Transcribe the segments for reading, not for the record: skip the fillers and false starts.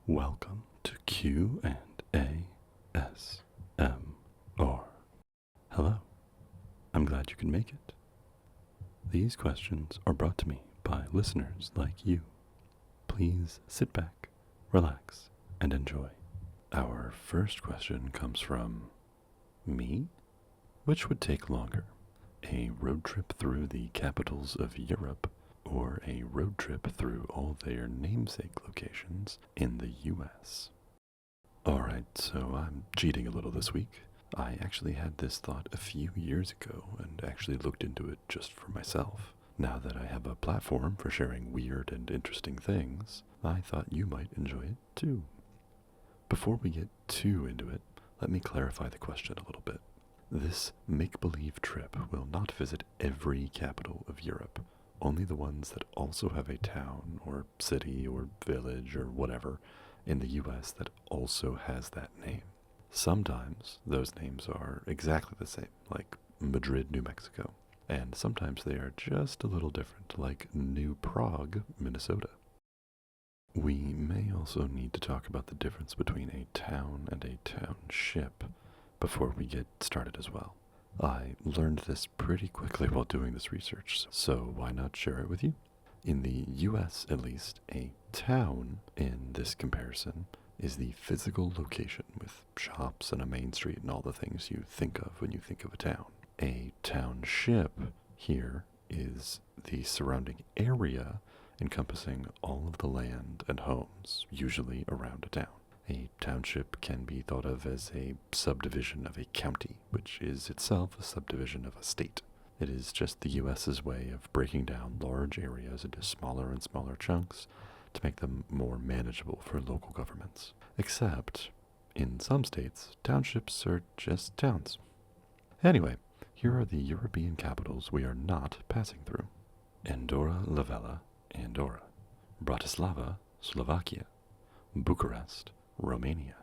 Welcome to Q&ASMR. Hello, I'm glad you can make it. These questions are brought to me by listeners like you. Please sit back, relax, and enjoy. Our first question comes from me. Which would take longer, a road trip through the capitals of Europe or a road trip through all their namesake locations in the US? Alright, so I'm cheating a little this week. I actually had this thought a few years ago and actually looked into it just for myself. Now that I have a platform for sharing weird and interesting things, I thought you might enjoy it too. Before we get too into it, let me clarify the question a little bit. This make-believe trip will not visit every capital of Europe, only the ones that also have a town or city or village or whatever in the US that also has that name. Sometimes those names are exactly the same, like Madrid, New Mexico, and sometimes they are just a little different, like New Prague, Minnesota. We may also need to talk about the difference between a town and a township before we get started as well. I learned this pretty quickly while doing this research, so why not share it with you? In the US, at least, a town in this comparison is the physical location with shops and a main street and all the things you think of when you think of a town. A township here is the surrounding area encompassing all of the land and homes, usually around a town. A township can be thought of as a subdivision of a county, which is itself a subdivision of a state. It is just the US's way of breaking down large areas into smaller and smaller chunks to make them more manageable for local governments. Except, in some states, townships are just towns. Anyway, here are the European capitals we are not passing through. Andorra la Vella, Andorra. Bratislava, Slovakia. Bucharest, Romania.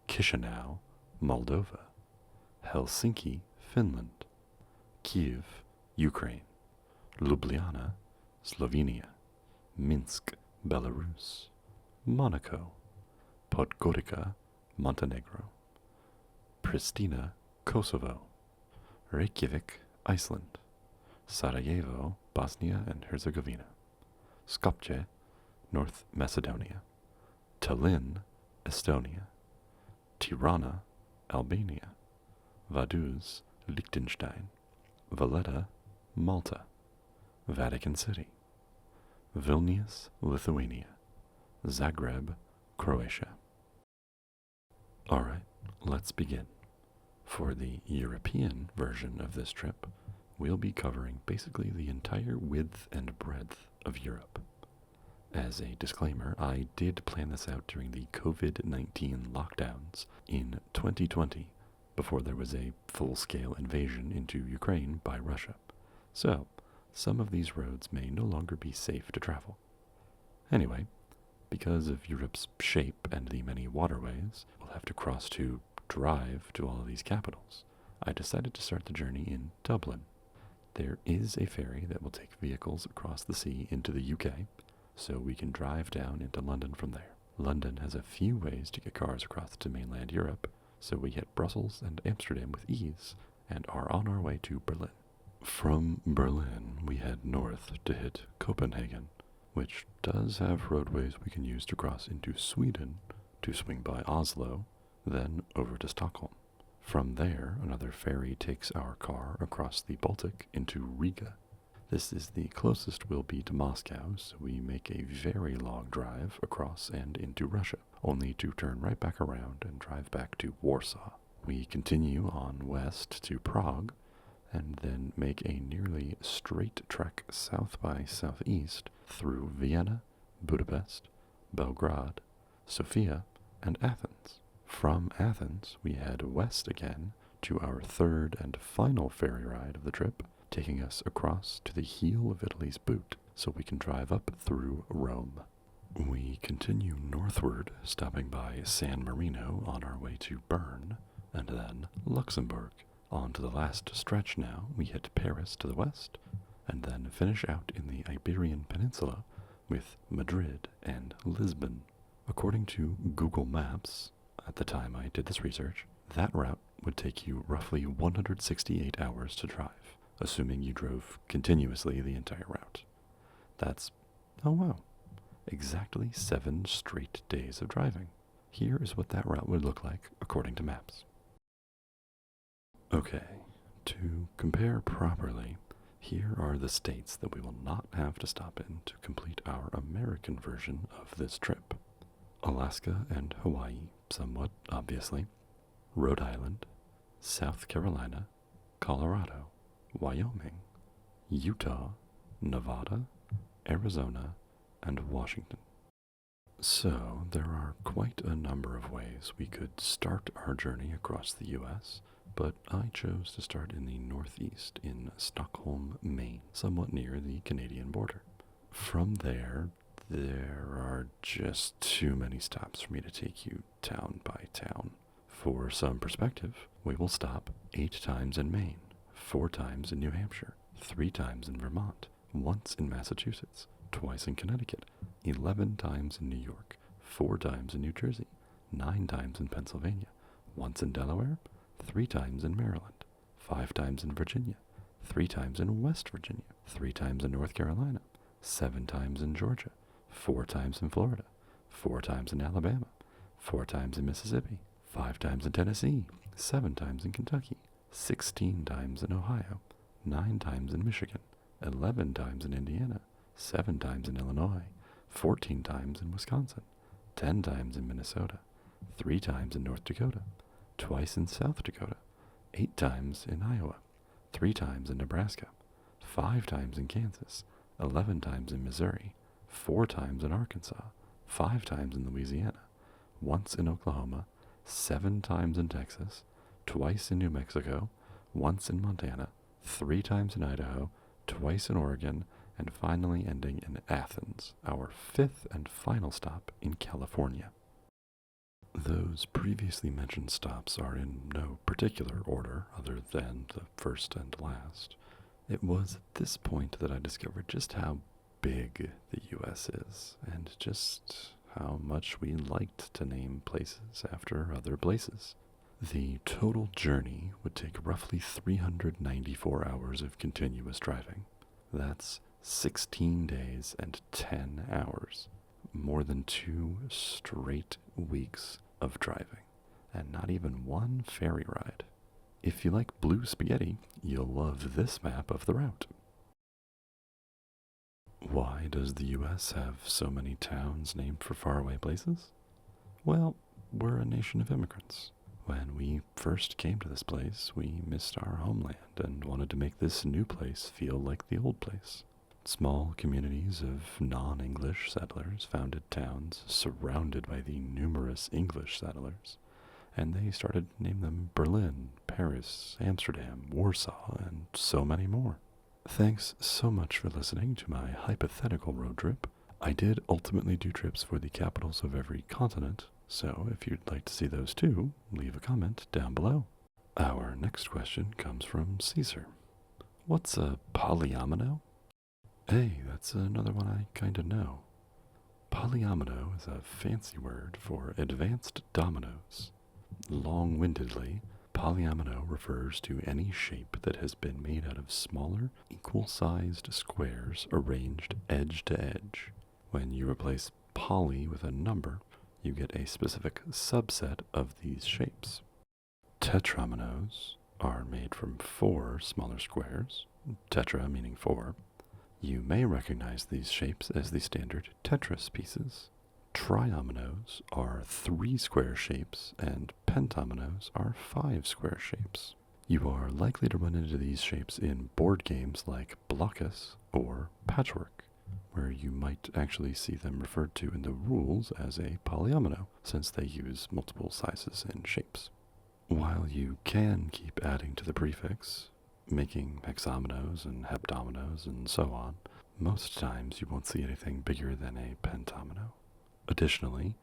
Chisinau, Moldova. Helsinki, Finland. Kiev, Ukraine. Ljubljana, Slovenia. Minsk, Belarus. Monaco. Podgorica, Montenegro. Pristina, Kosovo. Reykjavik, Iceland. Sarajevo, Bosnia and Herzegovina. Skopje, North Macedonia. Tallinn, Estonia. Tirana, Albania. Vaduz, Liechtenstein. Valletta, Malta. Vatican City. Vilnius, Lithuania. Zagreb, Croatia. Alright, let's begin. For the European version of this trip, we'll be covering basically the entire width and breadth of Europe. As a disclaimer, I did plan this out during the COVID-19 lockdowns in 2020, before there was a full-scale invasion into Ukraine by Russia. So, some of these roads may no longer be safe to travel. Anyway, because of Europe's shape and the many waterways we'll have to cross to drive to all of these capitals, I decided to start the journey in Dublin. There is a ferry that will take vehicles across the sea into the UK, so we can drive down into London from there. London has a few ways to get cars across to mainland Europe, so we hit Brussels and Amsterdam with ease, and are on our way to Berlin. From Berlin, we head north to hit Copenhagen, which does have roadways we can use to cross into Sweden, to swing by Oslo, then over to Stockholm. From there, another ferry takes our car across the Baltic into Riga. This is the closest we'll be to Moscow, so we make a very long drive across and into Russia, only to turn right back around and drive back to Warsaw. We continue on west to Prague, and then make a nearly straight trek south by southeast through Vienna, Budapest, Belgrade, Sofia, and Athens. From Athens, we head west again to our third and final ferry ride of the trip, taking us across to the heel of Italy's boot, so we can drive up through Rome. We continue northward, stopping by San Marino on our way to Bern, and then Luxembourg. On to the last stretch now, we hit Paris to the west, and then finish out in the Iberian Peninsula with Madrid and Lisbon According to Google Maps, at the time I did this research, that route would take you roughly 168 hours to drive, assuming you drove continuously the entire route. That's, oh wow, exactly 7 straight days of driving. Here is what that route would look like according to maps. Okay, to compare properly, here are the states that we will not have to stop in to complete our American version of this trip. Alaska and Hawaii, somewhat obviously, Rhode Island, South Carolina, Colorado, Wyoming, Utah, Nevada, Arizona, and Washington. So, there are quite a number of ways we could start our journey across the U.S., but I chose to start in the northeast in Stockholm, Maine, somewhat near the Canadian border. From there are just too many stops for me to take you town by town. For some perspective, we will stop 8 times in Maine, 4 times in New Hampshire, 3 times in Vermont, once in Massachusetts, twice in Connecticut, 11 times in New York, 4 times in New Jersey, 9 times in Pennsylvania, once in Delaware, 3 times in Maryland, 5 times in Virginia, 3 times in West Virginia, 3 times in North Carolina, 7 times in Georgia, 4 times in Florida, 4 times in Alabama, 4 times in Mississippi, 5 times in Tennessee, 7 times in Kentucky, 16 times in Ohio, 9 times in Michigan, 11 times in Indiana, 7 times in Illinois, 14 times in Wisconsin, 10 times in Minnesota, 3 times in North Dakota, twice in South Dakota, 8 times in Iowa, 3 times in Nebraska, 5 times in Kansas, 11 times in Missouri, 4 times in Arkansas, 5 times in Louisiana, once in Oklahoma, 7 times in Texas, twice in New Mexico, once in Montana, 3 times in Idaho, twice in Oregon, and finally ending in Athens, our 5th and final stop in California. Those previously mentioned stops are in no particular order other than the first and last. It was at this point that I discovered just how big the U.S. is, and just how much we liked to name places after other places. The total journey would take roughly 394 hours of continuous driving. That's 16 days and 10 hours. More than 2 straight weeks of driving, and not even one ferry ride. If you like blue spaghetti, you'll love this map of the route. Why does the U.S. have so many towns named for faraway places? Well, we're a nation of immigrants. When we first came to this place, we missed our homeland and wanted to make this new place feel like the old place. Small communities of non-English settlers founded towns surrounded by the numerous English settlers, and they started to name them Berlin, Paris, Amsterdam, Warsaw, and so many more. Thanks so much for listening to my hypothetical road trip. I did ultimately do trips for the capitals of every continent, so if you'd like to see those too, leave a comment down below. Our next question comes from Caesar. What's a polyomino? Hey, that's another one I kinda know. Polyomino is a fancy word for advanced dominoes. Long-windedly, polyomino refers to any shape that has been made out of smaller, equal-sized squares arranged edge to edge. When you replace poly with a number, you get a specific subset of these shapes. Tetrominoes are made from 4 smaller squares, tetra meaning 4. You may recognize these shapes as the standard Tetris pieces. Triominoes are 3 square shapes, and pentominoes are 5 square shapes. You are likely to run into these shapes in board games like Blokus or Patchwork, where you might actually see them referred to in the rules as a polyomino, since they use multiple sizes and shapes. While you can keep adding to the prefix, making hexamonos and heptamonos and so on, most times you won't see anything bigger than a pentomino. Additionally,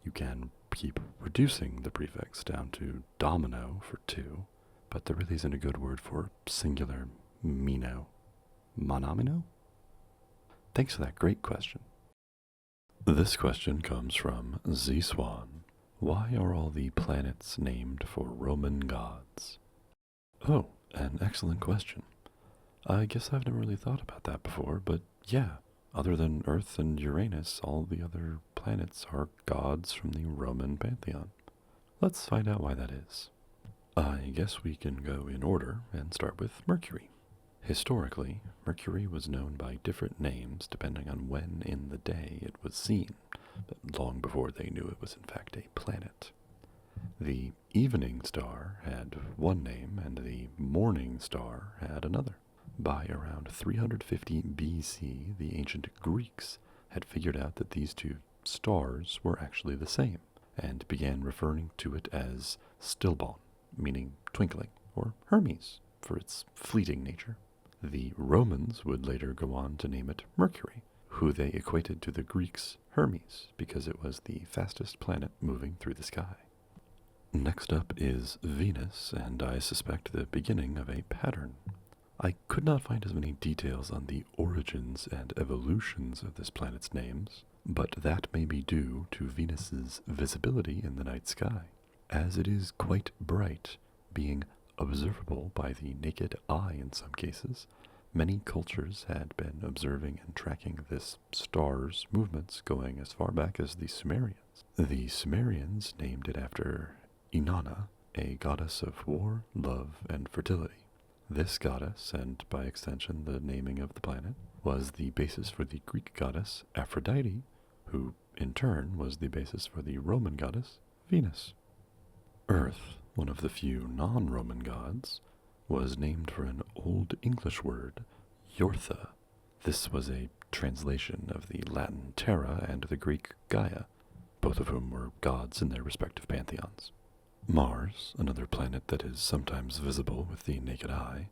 you can keep reducing the prefix down to domino for 2, but there really isn't a good word for singular mino. Monomino? Thanks for that great question. This question comes from Z Swan. Why are all the planets named for Roman gods? Oh, an excellent question. I guess I've never really thought about that before, but yeah, other than Earth and Uranus, all the other planets are gods from the Roman pantheon. Let's find out why that is. I guess we can go in order and start with Mercury. Historically, Mercury was known by different names depending on when in the day it was seen, but long before they knew it was in fact a planet. The evening star had one name and the morning star had another. By around 350 BC, the ancient Greeks had figured out that these two stars were actually the same, and began referring to it as Stilbon, meaning twinkling, or Hermes, for its fleeting nature. The Romans would later go on to name it Mercury, who they equated to the Greeks' Hermes, because it was the fastest planet moving through the sky. Next up is Venus, and I suspect the beginning of a pattern. I could not find as many details on the origins and evolutions of this planet's names, but that may be due to Venus's visibility in the night sky, as it is quite bright, being observable by the naked eye in some cases. Many cultures had been observing and tracking this star's movements going as far back as the Sumerians. The Sumerians named it after Inanna, a goddess of war, love, and fertility. This goddess, and by extension the naming of the planet, was the basis for the Greek goddess Aphrodite, who in turn was the basis for the Roman goddess Venus. Earth, one of the few non-Roman gods, was named for an Old English word, Yortha. This was a translation of the Latin Terra and the Greek Gaia, both of whom were gods in their respective pantheons. Mars, another planet that is sometimes visible with the naked eye,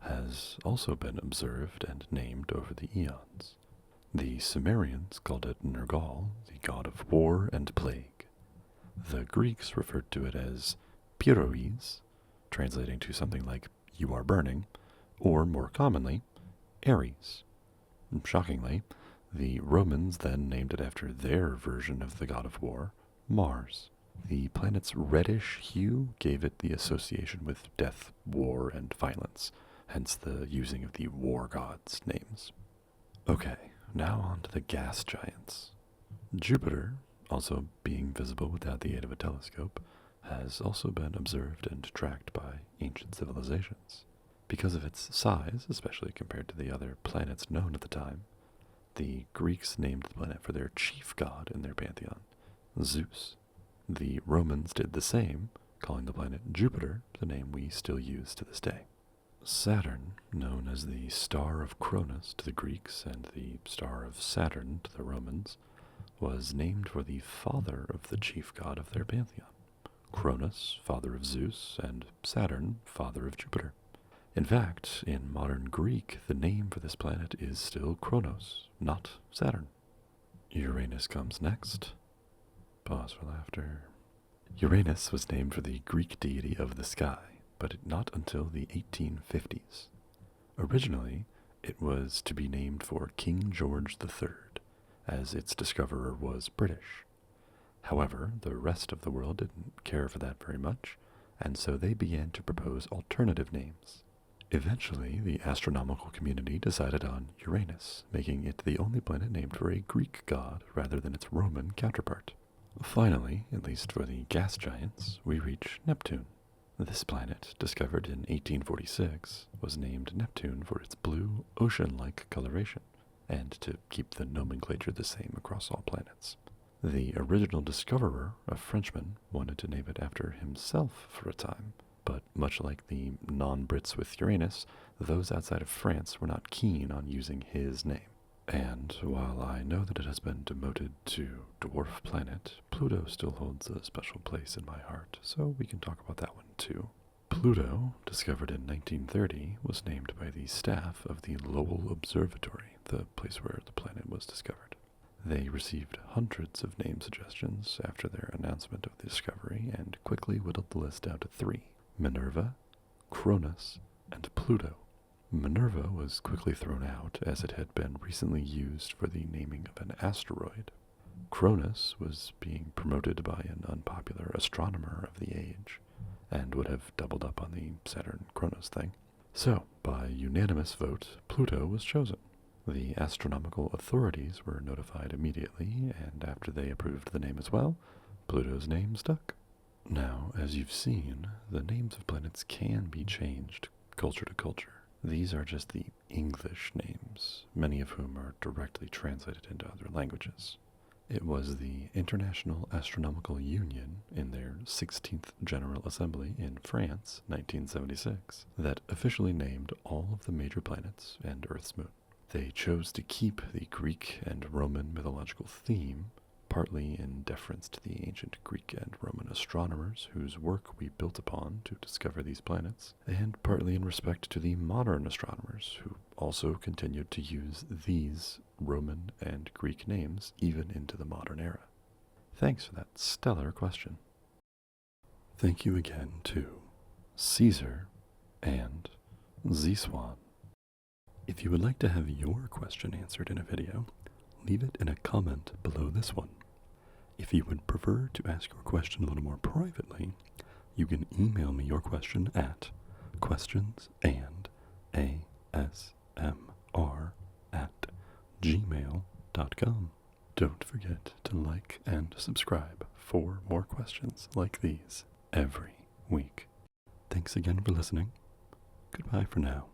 has also been observed and named over the eons. The Sumerians called it Nergal, the god of war and plague. The Greeks referred to it as Pyroes, translating to something like you are burning, or more commonly, Ares. Shockingly, the Romans then named it after their version of the god of war, Mars. The planet's reddish hue gave it the association with death, war, and violence, hence the using of the war gods' names. Okay, now on to the gas giants. Jupiter, also being visible without the aid of a telescope, has also been observed and tracked by ancient civilizations. Because of its size, especially compared to the other planets known at the time, the Greeks named the planet for their chief god in their pantheon, Zeus. The Romans did the same, calling the planet Jupiter, the name we still use to this day. Saturn, known as the Star of Cronus to the Greeks and the Star of Saturn to the Romans, was named for the father of the chief god of their pantheon, Cronus, father of Zeus, and Saturn, father of Jupiter. In fact, in modern Greek, the name for this planet is still Kronos, not Saturn. Uranus comes next. Pause for laughter. Uranus was named for the Greek deity of the sky, but not until the 1850s. Originally, it was to be named for King George III, as its discoverer was British. However, the rest of the world didn't care for that very much, and so they began to propose alternative names. Eventually, the astronomical community decided on Uranus, making it the only planet named for a Greek god rather than its Roman counterpart. Finally, at least for the gas giants, we reach Neptune. This planet, discovered in 1846, was named Neptune for its blue, ocean-like coloration, and to keep the nomenclature the same across all planets. The original discoverer, a Frenchman, wanted to name it after himself for a time, but much like the non-Brits with Uranus, those outside of France were not keen on using his name. And while I know that it has been demoted to dwarf planet, Pluto still holds a special place in my heart, so we can talk about that one too. Pluto, discovered in 1930, was named by the staff of the Lowell Observatory, the place where the planet was discovered. They received hundreds of name suggestions after their announcement of the discovery and quickly whittled the list down to 3: Minerva, Cronus, and Pluto. Minerva was quickly thrown out as it had been recently used for the naming of an asteroid. Cronus was being promoted by an unpopular astronomer of the age, and would have doubled up on the Saturn-Cronus thing. So, by unanimous vote, Pluto was chosen. The astronomical authorities were notified immediately, and after they approved the name as well, Pluto's name stuck. Now, as you've seen, the names of planets can be changed culture to culture. These are just the English names, many of whom are directly translated into other languages. It was the International Astronomical Union, in their 16th General Assembly in France, 1976, that officially named all of the major planets and Earth's moon. They chose to keep the Greek and Roman mythological theme, partly in deference to the ancient Greek and Roman astronomers whose work we built upon to discover these planets, and partly in respect to the modern astronomers who also continued to use these Roman and Greek names even into the modern era. Thanks for that stellar question. Thank you again to Caesar and Z-Swan. If you would like to have your question answered in a video, leave it in a comment below this one. If you would prefer to ask your question a little more privately, you can email me your question at questionsandasmr@gmail.com. Don't forget to like and subscribe for more questions like these every week. Thanks again for listening. Goodbye for now.